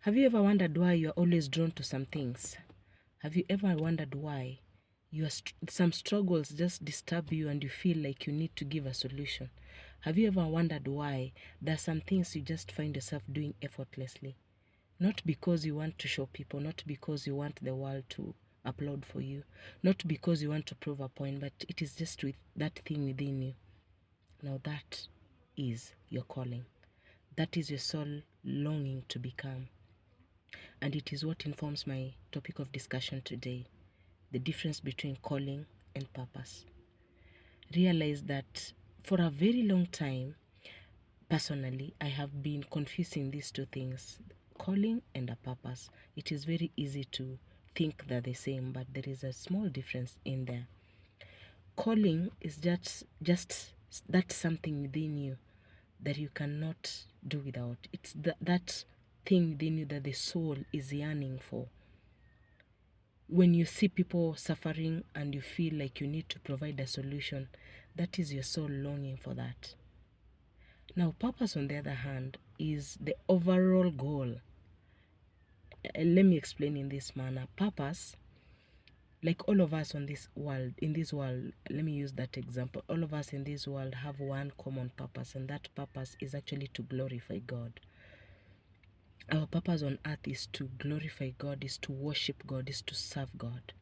Have you ever wondered why you are always drawn to some things? Have you ever wondered why some struggles just disturb you and you feel like you need to give a solution? Have you ever wondered why there are some things you just find yourself doing effortlessly? Not because you want to show people, not because you want the world to applaud for you, not because you want to prove a point, but it is just with that thing within you. Now that is your calling. That is your soul longing to become. And it is what informs my topic of discussion today, the difference between calling and purpose. Realize that for a very long time, personally, I have been confusing these two things, calling and a purpose. It is very easy to think they're the same, but there is a small difference in there. Calling is just that something within you that you cannot do without. It's that thing within you that the soul is yearning for. When you see people suffering and you feel like you need to provide a solution, that is your soul longing for that. Now, purpose, on the other hand, is the overall goal. Let me explain in this manner. Purpose, like all of us in this world, let me use that example. All of us in this world have one common purpose, and that purpose is actually to glorify God. Our purpose on earth is to glorify God, is to worship God, is to serve God.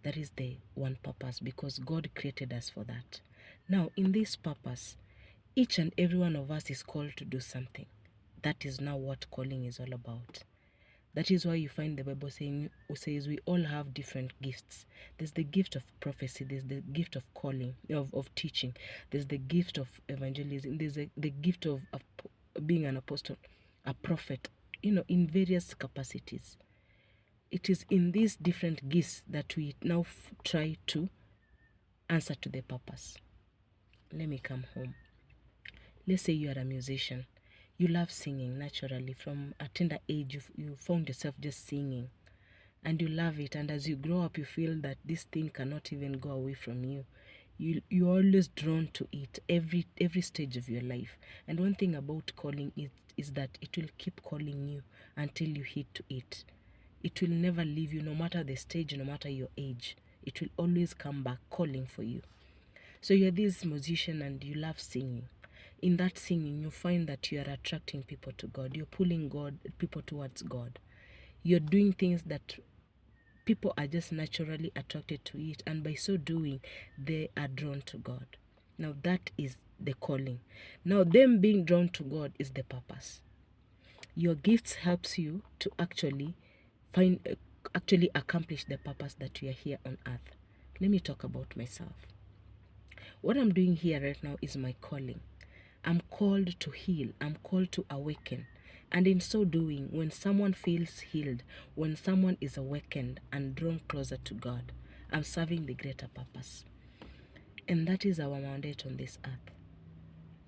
That is the one purpose, because God created us for that. Now, in this purpose, each and every one of us is called to do something. That is now what calling is all about. That is why you find the Bible says we all have different gifts. There's the gift of prophecy, there's the gift of calling, of teaching, there's the gift of evangelism, there's the gift of being an apostle, a prophet, in various capacities. It is in these different gifts that we now try to answer to the purpose. Let me come home. Let's say you are a musician. You love singing naturally. From a tender age, you found yourself just singing. And you love it. And as you grow up, you feel that this thing cannot even go away from you. You're always drawn to it every stage of your life. And one thing about calling is that it will keep calling you until you hit to it. It will never leave you, no matter the stage, no matter your age. It will always come back calling for you. So you're this musician and you love singing. In that singing, you find that you are attracting people to God. You're pulling people towards God. You're doing things that people are just naturally attracted to it, and by so doing, they are drawn to God. Now that is the calling. Now them being drawn to God is the purpose. Your gifts helps you to actually accomplish the purpose that you are here on earth. Let me talk about myself. What I'm doing here right now is my calling. I'm called to heal. I'm called to awaken. And in so doing, when someone feels healed, when someone is awakened and drawn closer to God, I'm serving the greater purpose. And that is our mandate on this earth.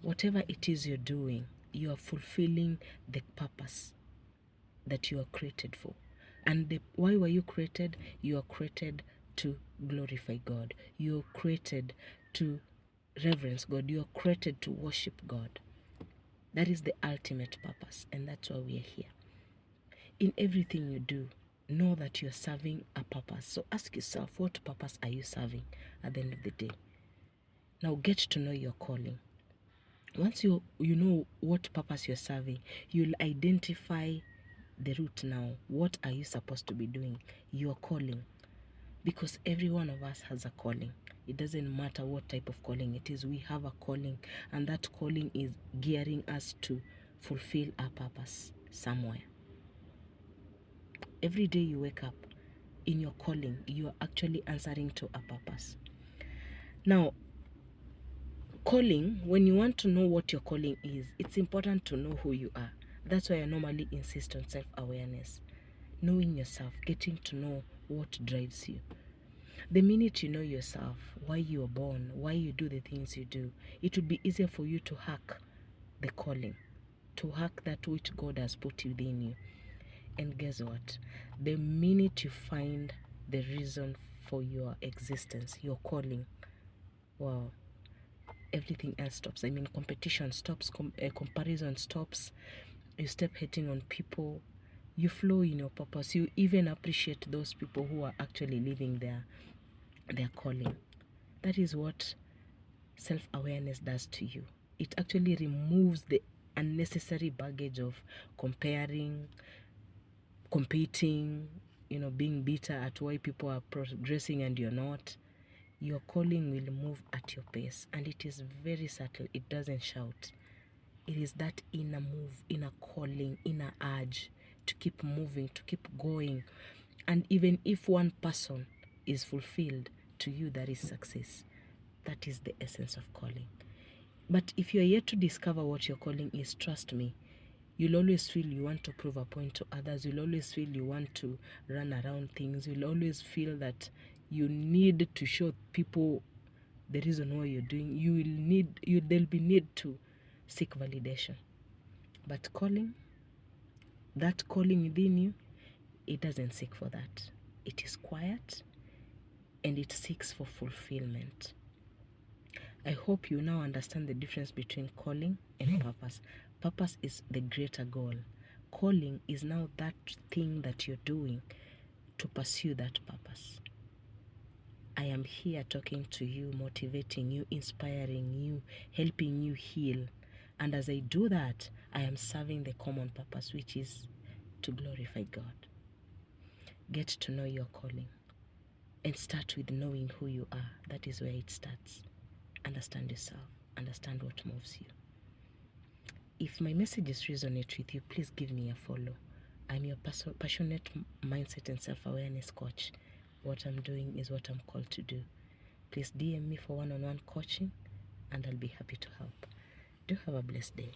Whatever it is you're doing, you are fulfilling the purpose that you are created for. And why were you created? You are created to glorify God. You are created to reverence God. You are created to worship God. That is the ultimate purpose, and that's why we are here. In everything you do, know that you're serving a purpose. So ask yourself, what purpose are you serving at the end of the day? Now get to know your calling. Once you know what purpose you're serving, you'll identify the route now. What are you supposed to be doing? Your calling. Because every one of us has a calling. It doesn't matter what type of calling it is. We have a calling, and that calling is gearing us to fulfill our purpose somewhere. Every day you wake up, in your calling, you are actually answering to a purpose. Now, calling, when you want to know what your calling is, it's important to know who you are. That's why I normally insist on self-awareness. Knowing yourself, getting to know what drives you. The minute you know yourself, why you are born, why you do the things you do, it would be easier for you to hack the calling, to hack that which God has put within you. And guess what? The minute you find the reason for your existence, your calling, wow, everything else stops. I mean, competition stops, comparison stops. You stop hating on people. You flow in your purpose. You even appreciate those people who are actually living their calling. That is what self-awareness does to you. It actually removes the unnecessary baggage of comparing, competing, being bitter at why people are progressing and you're not. Your calling will move at your pace, and it is very subtle. It doesn't shout. It is that inner move, inner calling, inner urge to keep moving, to keep going. And even if one person is fulfilled, to you that is success. That is the essence of calling. But if you're yet to discover what your calling is, trust me, you'll always feel you want to prove a point to others. You'll always feel you want to run around things. You'll always feel that you need to show people the reason why you're doing. There'll be need to seek validation. But that calling within you, it doesn't seek for that. It is quiet and it seeks for fulfillment. I hope you now understand the difference between calling and purpose. Purpose is the greater goal. Calling is now that thing that you're doing to pursue that purpose. I am here talking to you, motivating you, inspiring you, helping you heal. And as I do that, I am serving the common purpose, which is to glorify God. Get to know your calling and start with knowing who you are. That is where it starts. Understand yourself. Understand what moves you. If my messages resonate with you, please give me a follow. I'm your passionate mindset and self-awareness coach. What I'm doing is what I'm called to do. Please DM me for one-on-one coaching and I'll be happy to help. Do have a blessed day.